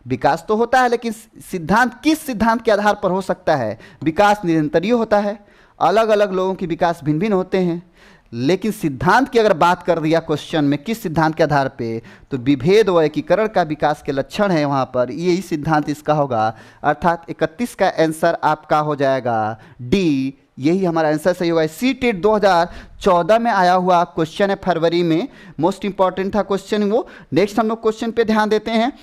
विकास तो होता है, लेकिन सिद्धांत किस सिद्धांत के आधार पर हो सकता है। विकास निरंतरीय होता है, अलग अलग लोगों के विकास भिन्न भिन्न होते हैं। लेकिन सिद्धांत की अगर बात कर दिया क्वेश्चन में किस सिद्धांत के आधार पे, तो विभेद व एकीकरण का विकास के लक्षण है वहाँ पर, यही सिद्धांत इसका होगा। अर्थात 31 का आंसर आपका हो जाएगा डी। यही हमारा आंसर सही होगा। सीटेट 2014 में आया हुआ क्वेश्चन है, फरवरी में, मोस्ट इंपॉर्टेंट था क्वेश्चन वो। नेक्स्ट हम लोग क्वेश्चन पे ध्यान देते हैं।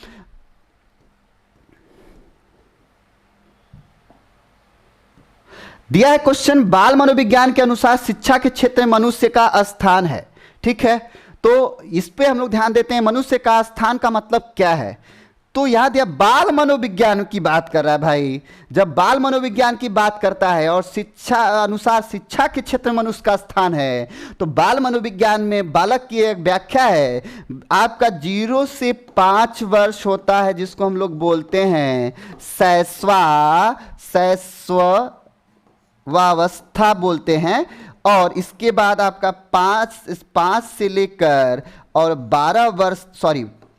दिया है क्वेश्चन, बाल मनोविज्ञान के अनुसार शिक्षा के क्षेत्र में मनुष्य का स्थान है, ठीक है। तो इस पे हम लोग ध्यान देते हैं। मनुष्य का स्थान का मतलब क्या है। तो याद दिया बाल मनोविज्ञान की बात कर रहा है भाई। जब बाल मनोविज्ञान की बात करता है और शिक्षा अनुसार शिक्षा के क्षेत्र में मनुष्य का स्थान है, तो बाल मनोविज्ञान में बालक की एक व्याख्या है, आपका 0 से 5 वर्ष होता है, जिसको हम लोग बोलते हैं शैशवावस्था बोलते हैं। और इसके बाद आपका 5 से लेकर और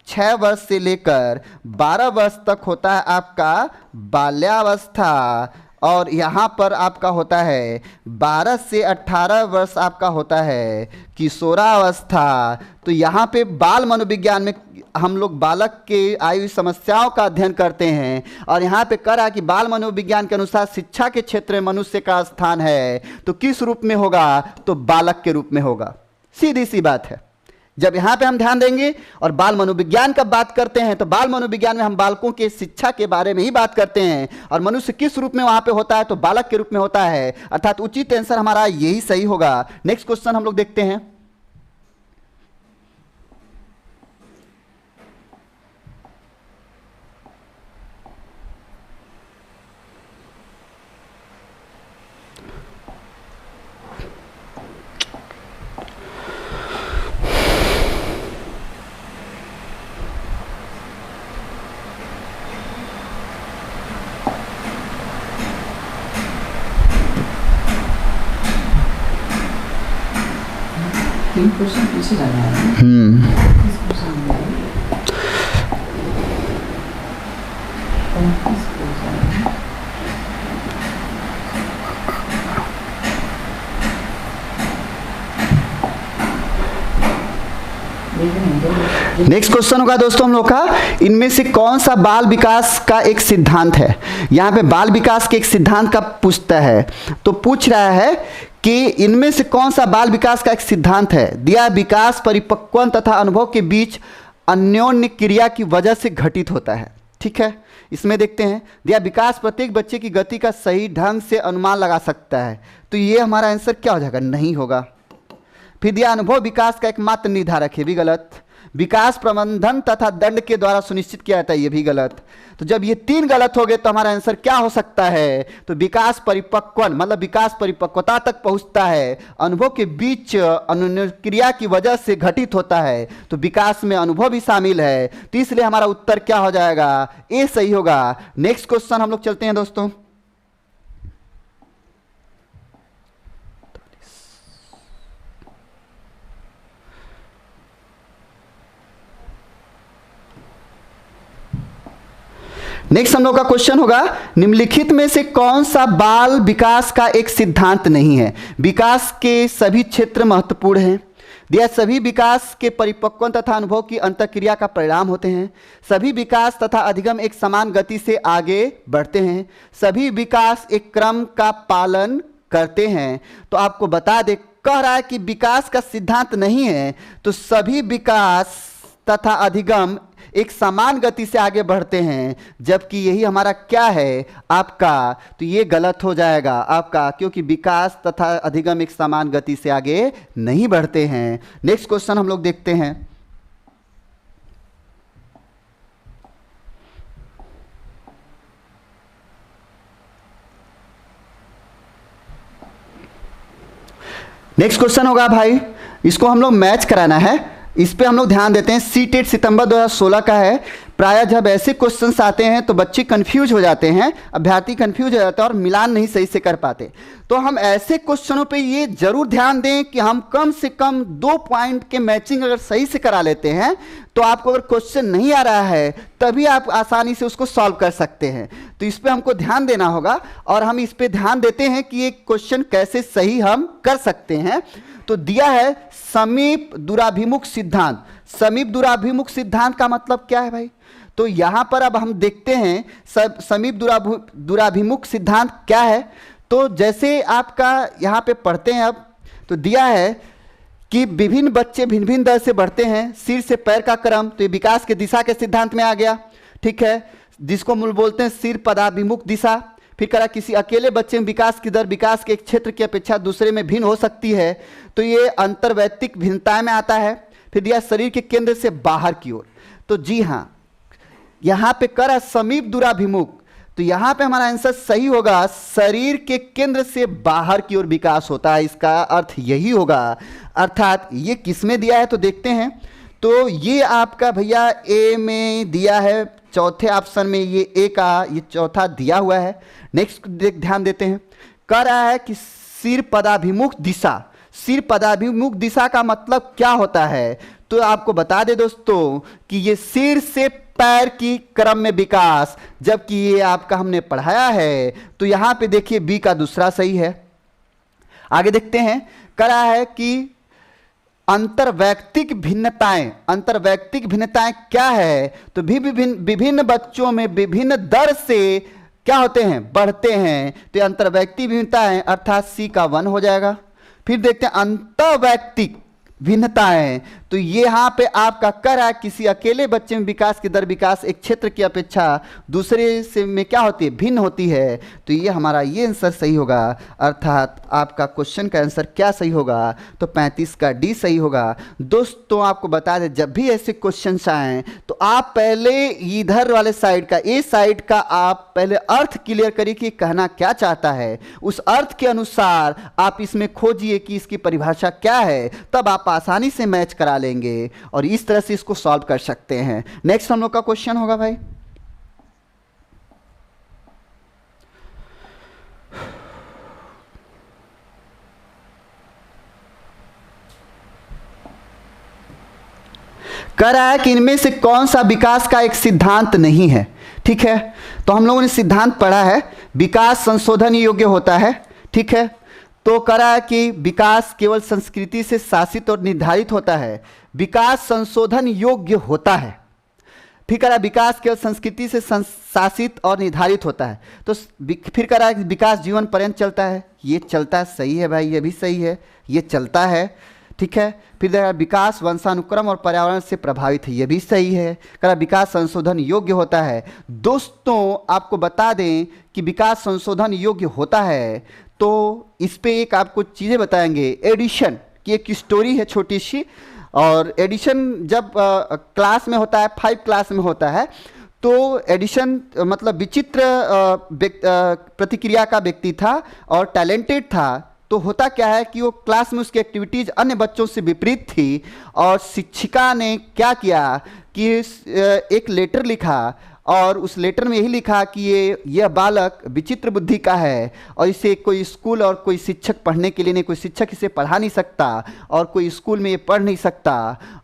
6 वर्ष से लेकर 12 वर्ष तक होता है आपका बाल्यावस्था। और यहाँ पर आपका होता है 12 से 18 वर्ष आपका होता है किशोरावस्था। तो यहाँ पे बाल मनोविज्ञान में हम लोग बालक के आयु समस्याओं का अध्ययन करते हैं, और यहाँ पे कह रहा है कि बाल मनोविज्ञान के अनुसार शिक्षा के क्षेत्र में मनुष्य का स्थान है, तो किस रूप में होगा, तो बालक के रूप में होगा। सीधी सी बात है। जब यहाँ पे हम ध्यान देंगे और बाल मनोविज्ञान का बात करते हैं, तो बाल मनोविज्ञान में हम बालकों के शिक्षा के बारे में ही बात करते हैं, और मनुष्य किस रूप में वहाँ पे होता है, तो बालक के रूप में होता है, अर्थात उचित आंसर हमारा यही सही होगा। नेक्स्ट क्वेश्चन हम लोग देखते हैं। तीन क्वेश्चन पीछे जाना है। इस क्वेश्चन में 35 क्वेश्चन। नेक्स्ट क्वेश्चन होगा दोस्तों हम लोग का, इनमें से कौन सा बाल विकास का एक सिद्धांत है। यहाँ पे बाल विकास के एक सिद्धांत का पूछता है, तो पूछ रहा है कि इनमें से कौन सा बाल विकास का एक सिद्धांत है। दिया विकास परिपक्वन तथा अनुभव के बीच अन्योन्य क्रिया की वजह से घटित होता है। ठीक है, इसमें देखते हैं, दिया विकास प्रत्येक बच्चे की गति का सही ढंग से अनुमान लगा सकता है, तो ये हमारा आंसर क्या हो जाएगा, नहीं होगा। फिर दिया अनुभव विकास का एकमात्र निर्धारक है, भी गलत। विकास प्रबंधन तथा दंड के द्वारा सुनिश्चित किया जाता है, ये भी गलत। तो जब ये तीन गलत हो गए तो हमारा आंसर क्या हो सकता है, तो विकास परिपक्वन मतलब विकास परिपक्वता तक पहुंचता है, अनुभव के बीच अनुक्रिया की वजह से घटित होता है, तो विकास में अनुभव भी शामिल है, तो इसलिए हमारा उत्तर क्या हो जाएगा, ए सही होगा। नेक्स्ट क्वेश्चन हम लोग चलते हैं दोस्तों। नेक्स्ट हम लोग का क्वेश्चन होगा, निम्नलिखित में से कौन सा बाल विकास का एक सिद्धांत नहीं है। विकास के सभी क्षेत्र महत्वपूर्ण हैं। दिया सभी विकास के परिपक्वन तथा अनुभव की अंतःक्रिया का परिणाम होते हैं। सभी विकास तथा अधिगम एक समान गति से आगे बढ़ते हैं। सभी विकास एक क्रम का पालन करते हैं। तो आपको बता दे, कह रहा है कि विकास का सिद्धांत नहीं है, तो सभी विकास तथा अधिगम एक समान गति से आगे बढ़ते हैं, जबकि यही हमारा क्या है आपका, तो ये गलत हो जाएगा आपका, क्योंकि विकास तथा अधिगम एक समान गति से आगे नहीं बढ़ते हैं। नेक्स्ट क्वेश्चन हम लोग देखते हैं। नेक्स्ट क्वेश्चन होगा भाई, इसको हम लोग मैच कराना है, इस पे हम लोग ध्यान देते हैं। सीटेट सितंबर 2016 का है। प्रायः जब ऐसे क्वेश्चंस आते हैं तो बच्चे कंफ्यूज हो जाते हैं, अभ्यर्थी कंफ्यूज हो जाता है और मिलान नहीं सही से कर पाते। तो हम ऐसे क्वेश्चनों पे ये जरूर ध्यान दें कि हम कम से कम 2 पॉइंट के मैचिंग अगर सही से करा लेते हैं, तो आपको अगर क्वेश्चन नहीं आ रहा है तभी आप आसानी से उसको सॉल्व कर सकते हैं। तो इस पर हमको ध्यान देना होगा, और हम इस पर ध्यान देते हैं कि ये क्वेश्चन कैसे सही हम कर सकते हैं। तो दिया है समीप दूराभिमुख सिद्धांत। समीप दूराभिमुख सिद्धांत का मतलब क्या है भाई, तो यहां पर अब हम देखते हैं समीप दूराभिमुख सिद्धांत क्या है। तो जैसे आपका यहां पे पढ़ते हैं अब, तो दिया है कि विभिन्न बच्चे भिन्न भिन्न दर से बढ़ते हैं, सिर से पैर का क्रम, तो ये विकास के दिशा के सिद्धांत में आ गया। ठीक है, जिसको मूल बोलते हैं सिर पदाभिमुख दिशा। फिर करा किसी अकेले बच्चे में विकास की दर विकास के एक क्षेत्र की अपेक्षा दूसरे में भिन्न हो सकती है, तो ये अंतर्वैयक्तिक भिन्नता में आता है। फिर दिया शरीर के केंद्र से बाहर की ओर, तो जी हाँ यहाँ पे करा समीप दूराभिमुख, तो यहाँ पे हमारा आंसर सही होगा, शरीर के केंद्र से बाहर की ओर विकास होता है, इसका अर्थ यही होगा। अर्थात ये किस में दिया है तो देखते हैं, तो ये आपका भैया ए में दिया है, चौथे ऑप्शन में ये ए का ये चौथा दिया हुआ है। नेक्स्ट ध्यान देते हैं, कह रहा है कि सिर पदाभिमुख दिशा। सिर पदाभिमुख दिशा का मतलब क्या होता है, तो आपको बता दे दोस्तों कि ये सिर से पैर की क्रम में विकास, जबकि ये आपका हमने पढ़ाया है। तो यहां पे देखिए बी का दूसरा सही है। आगे देखते हैं, करा है कि अंतर्वैयक्तिक भिन्नताएं, अंतर्वैयक्तिक भिन्नताएं क्या है? तो भी विभिन्न बच्चों में विभिन्न दर से क्या होते हैं, बढ़ते हैं। तो अंतर्वैयक्तिक भिन्नताएं अर्थात सी का 1 हो जाएगा। फिर देखते हैं अंतर्वैयक्तिक भिन्नताएं, तो ये यहाँ पे आपका कर है किसी अकेले बच्चे में विकास की दर विकास एक क्षेत्र की अपेक्षा दूसरे से में क्या होती है, भिन्न होती है। तो ये हमारा ये आंसर सही होगा, अर्थात आपका क्वेश्चन का आंसर क्या सही होगा? तो 35 का डी सही होगा। दोस्तों आपको बता दें, जब भी ऐसे क्वेश्चन आएँ तो आप पहले इधर वाले साइड का, ए साइड का आप पहले अर्थ क्लियर करिए कि कहना क्या चाहता है। उस अर्थ के अनुसार आप इसमें खोजिए कि इसकी परिभाषा क्या है, तब आप आसानी से मैच करा लेंगे और इस तरह से इसको सॉल्व कर सकते हैं। नेक्स्ट हम लोग का क्वेश्चन होगा भाई, कह रहा है कि इनमें से कौन सा विकास का एक सिद्धांत नहीं है। ठीक है, तो हम लोगों ने सिद्धांत पढ़ा है, विकास संशोधन योग्य होता है। ठीक है, तो कह रहा है कि विकास केवल संस्कृति से शासित और निर्धारित होता है, विकास संशोधन योग्य होता है। फिर कह रहा है विकास केवल संस्कृति से शासित और निर्धारित होता है। तो फिर कह रहा है कि विकास जीवन पर्यंत चलता है, ये चलता है, सही है भाई, ये भी सही है, ये चलता है। ठीक है, फिर कह रहा है विकास वंशानुक्रम और पर्यावरण से प्रभावित है, ये भी सही है। कह रहा है विकास संशोधन योग्य होता है। दोस्तों आपको बता दें कि विकास संशोधन योग्य होता है, तो इस पे एक आपको चीज़ें बताएंगे। एडिशन की एक स्टोरी है छोटी सी, और एडिशन जब क्लास में होता है, 5 क्लास में होता है, तो एडिशन मतलब विचित्र प्रतिक्रिया का व्यक्ति था और टैलेंटेड था। तो होता क्या है कि वो क्लास में उसकी एक्टिविटीज़ अन्य बच्चों से विपरीत थी, और शिक्षिका ने क्या किया कि एक लेटर लिखा, और उस लेटर में यही लिखा कि यह बालक विचित्र बुद्धि का है और इसे कोई स्कूल और कोई शिक्षक पढ़ने के लिए नहीं, कोई शिक्षक इसे पढ़ा नहीं सकता और कोई स्कूल में ये पढ़ नहीं सकता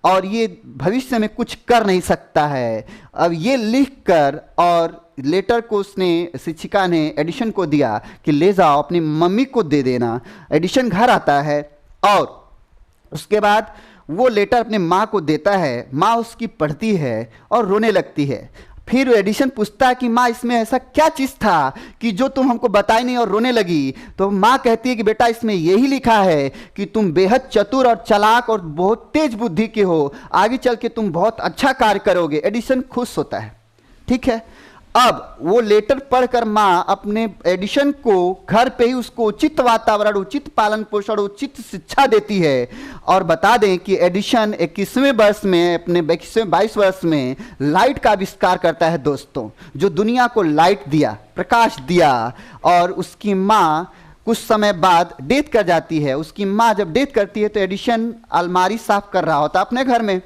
और ये भविष्य में कुछ कर नहीं सकता है। अब ये लिखकर और लेटर को उसने, शिक्षिका ने एडिशन को दिया कि ले जाओ अपनी मम्मी को दे देना। एडिशन घर आता है और उसके बाद वो लेटर अपने माँ को देता है। माँ उसकी पढ़ती है और रोने लगती है। फिर एडिशन पूछता है कि माँ इसमें ऐसा क्या चीज़ था कि जो तुम हमको बताई नहीं और रोने लगी? तो माँ कहती है कि बेटा इसमें यही लिखा है कि तुम बेहद चतुर और चालाक और बहुत तेज बुद्धि के हो, आगे चल के तुम बहुत अच्छा कार्य करोगे। एडिशन खुश होता है। ठीक है, अब वो लेटर पढ़कर माँ अपने एडिशन को घर पे ही उसको उचित वातावरण, उचित पालन पोषण, उचित शिक्षा देती है। और बता दें कि एडिशन 21वें वर्ष में, अपने 22 वर्ष में लाइट का आविष्कार करता है दोस्तों, जो दुनिया को लाइट दिया, प्रकाश दिया। और उसकी माँ कुछ समय बाद डेथ कर जाती है। उसकी माँ जब डेथ करती है तो एडिशन अलमारी साफ कर रहा होता अपने घर में,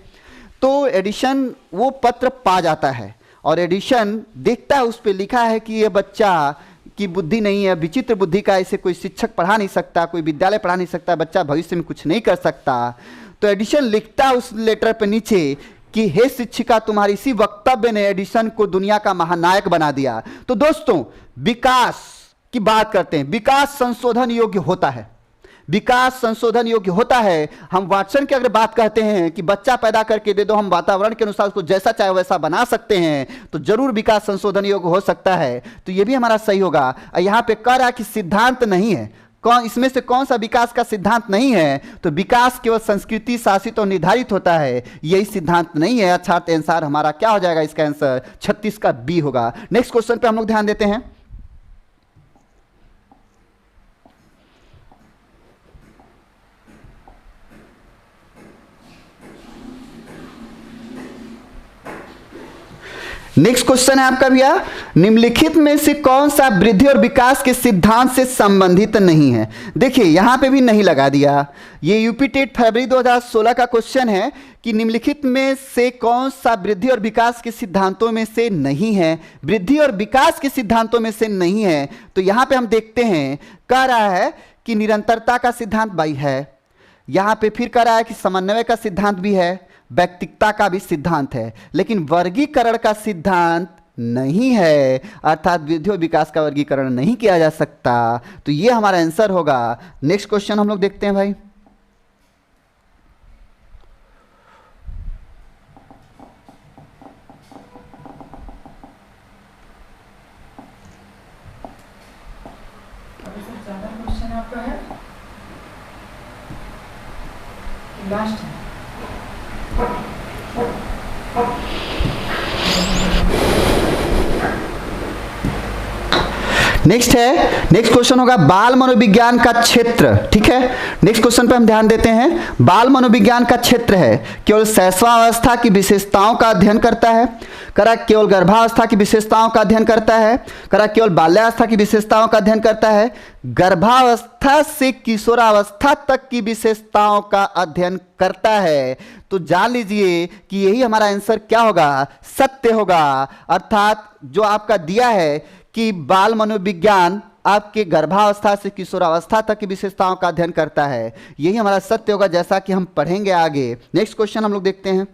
तो एडिशन वो पत्र पा जाता है और एडिशन देखता है उस पर लिखा है कि ये बच्चा की बुद्धि नहीं है, विचित्र बुद्धि का, इसे कोई शिक्षक पढ़ा नहीं सकता, कोई विद्यालय पढ़ा नहीं सकता, बच्चा भविष्य में कुछ नहीं कर सकता। तो एडिशन लिखता है उस लेटर पे नीचे कि हे शिक्षिका, तुम्हारी इसी वक्तव्य ने एडिशन को दुनिया का महानायक बना दिया। तो दोस्तों विकास की बात करते हैं, विकास संशोधन योग्य होता है, विकास संशोधन योग्य होता है। हम वाटसन की अगर बात कहते हैं कि बच्चा पैदा करके दे दो, हम वातावरण के अनुसार उसको जैसा चाहे वैसा बना सकते हैं, तो जरूर विकास संशोधन योग्य हो सकता है। तो ये भी हमारा सही होगा। यहाँ पे कह रहा कि सिद्धांत नहीं है, कौन इसमें से कौन सा विकास का सिद्धांत नहीं है? तो विकास केवल संस्कृति शासित और निर्धारित होता है, यही सिद्धांत नहीं है। अच्छा, आंसर हमारा क्या हो जाएगा? इसका आंसर 36 का बी होगा। नेक्स्ट क्वेश्चन पे हम लोग ध्यान देते हैं। नेक्स्ट क्वेश्चन है आपका भैया, निम्नलिखित में से कौन सा वृद्धि और विकास के सिद्धांत से संबंधित नहीं है? देखिए यहां पे भी नहीं लगा दिया। ये यूपी टेट फरवरी 2016 का क्वेश्चन है कि निम्नलिखित में से कौन सा वृद्धि और विकास के सिद्धांतों में से नहीं है? वृद्धि और विकास के सिद्धांतों में से नहीं है। तो यहां पे हम देखते हैं, कह रहा है कि निरंतरता का सिद्धांत बाई है। यहां पे फिर कह रहा है कि समन्वय का सिद्धांत भी है, व्यक्तिकता का भी सिद्धांत है, लेकिन वर्गीकरण का सिद्धांत नहीं है, अर्थात वृद्धि और विकास का वर्गीकरण नहीं किया जा सकता। तो ये हमारा आंसर होगा। नेक्स्ट क्वेश्चन हम लोग देखते हैं भाई। ज़्यादा क्वेश्चन आपका है लास्ट है। नेक्स्ट क्वेश्चन होगा बाल मनोविज्ञान का क्षेत्र। ठीक है, नेक्स्ट क्वेश्चन पे हम ध्यान देते हैं। बाल मनोविज्ञान का क्षेत्र है केवल शैशवावस्था की विशेषताओं का अध्ययन करता है, करा केवल गर्भावस्था की विशेषताओं का अध्ययन करता है, करा केवल बाल्यावस्था की विशेषताओं का अध्ययन करता है, गर्भावस्था से किशोरावस्था तक की विशेषताओं का अध्ययन करता है। तो जान लीजिए कि यही हमारा आंसर क्या होगा, सत्य होगा। अर्थात जो आपका दिया है कि बाल मनोविज्ञान आपके गर्भावस्था से किशोरावस्था तक की विशेषताओं का अध्ययन करता है, यही हमारा सत्य होगा, जैसा कि हम पढ़ेंगे आगे। नेक्स्ट क्वेश्चन हम लोग देखते हैं।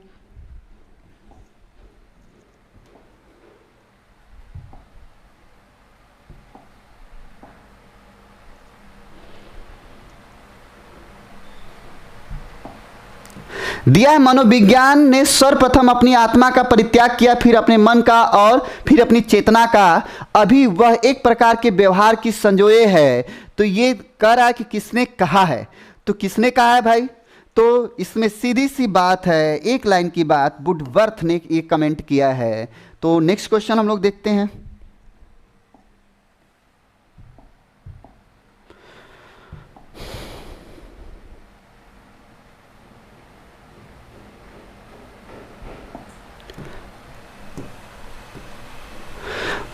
दिया है मनोविज्ञान ने सर्वप्रथम अपनी आत्मा का परित्याग किया, फिर अपने मन का और फिर अपनी चेतना का, अभी वह एक प्रकार के व्यवहार की संजोए है। तो ये कह रहा है कि किसने कहा है, तो किसने कहा है भाई, तो इसमें सीधी सी बात है, एक लाइन की बात, वुडवर्थ ने ये कमेंट किया है। तो नेक्स्ट क्वेश्चन हम लोग देखते हैं।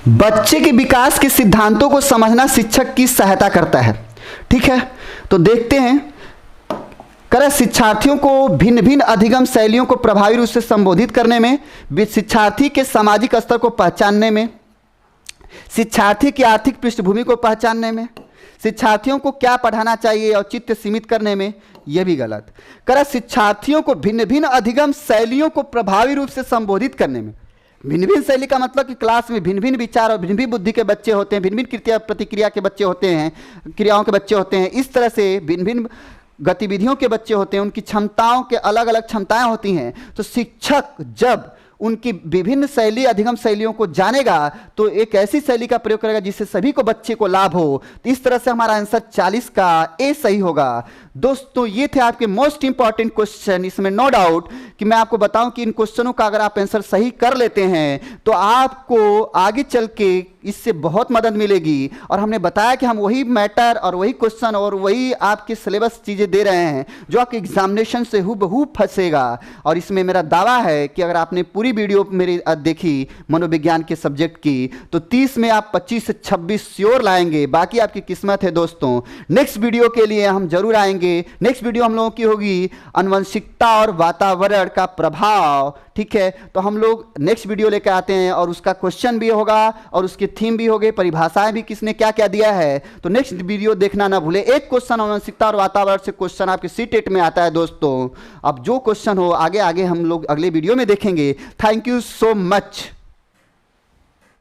बच्चे के विकास के सिद्धांतों को समझना शिक्षक की सहायता करता है। ठीक है, तो देखते हैं। करें शिक्षार्थियों को भिन्न भिन्न अधिगम शैलियों को प्रभावी रूप से संबोधित करने में, शिक्षार्थी के सामाजिक स्तर को पहचानने में, शिक्षार्थी की आर्थिक पृष्ठभूमि को पहचानने में, शिक्षार्थियों को क्या पढ़ाना चाहिए और चित्त सीमित करने में, यह भी गलत। करें शिक्षार्थियों को भिन्न भिन्न अधिगम शैलियों को प्रभावी रूप से संबोधित करने में, भिन्न भिन्न शैली का मतलब कि क्लास में भिन्न भिन्न विचार और भिन्न भिन्न बुद्धि के बच्चे होते हैं, भिन्न भिन्न कृत्या प्रतिक्रिया के बच्चे होते हैं, क्रियाओं के बच्चे होते हैं, इस तरह से भिन्न भिन्न गतिविधियों के बच्चे होते हैं, उनकी क्षमताओं के अलग अलग क्षमताएं होती हैं। तो शिक्षक जब उनकी विभिन्न शैली अधिगम शैलियों को जानेगा तो एक ऐसी शैली का प्रयोग करेगा जिससे सभी को बच्चे को लाभ हो। तो इस तरह से हमारा आंसर 40 का ए सही होगा। दोस्तों ये थे आपके मोस्ट इंपॉर्टेंट क्वेश्चन। इसमें नो डाउट कि मैं आपको बताऊं कि इन क्वेश्चनों का अगर आप आंसर सही कर लेते हैं तो आपको आगे चल के इससे बहुत मदद मिलेगी। और हमने बताया कि हम वही मैटर और वही क्वेश्चन और वही आपके सिलेबस चीज़ें दे रहे हैं जो आपके एग्जामिनेशन से हूबहू फंसेगा। और इसमें मेरा दावा है कि अगर आपने पूरी वीडियो मेरी देखी मनोविज्ञान के सब्जेक्ट की तो 30 में आप 25 से 26 श्योर लाएंगे। बाकी आपकी किस्मत है दोस्तों। नेक्स्ट वीडियो के लिए हम जरूर आएंगे। नेक्स्ट वीडियो हम लोगों की होगी आनुवंशिकता और वातावरण का प्रभाव। ठीक है, तो हम लोग नेक्स्ट वीडियो लेकर आते हैं और उसका क्वेश्चन भी होगा और उसके थीम भी होगी, परिभाषाएं भी किसने क्या क्या दिया है। तो नेक्स्ट वीडियो देखना ना भूले। एक क्वेश्चन आनुवंशिकता और वातावरण से क्वेश्चन आपके सीटेट में आता है दोस्तों। अब जो क्वेश्चन हो आगे आगे हम लोग अगले वीडियो में देखेंगे। Thank you so much.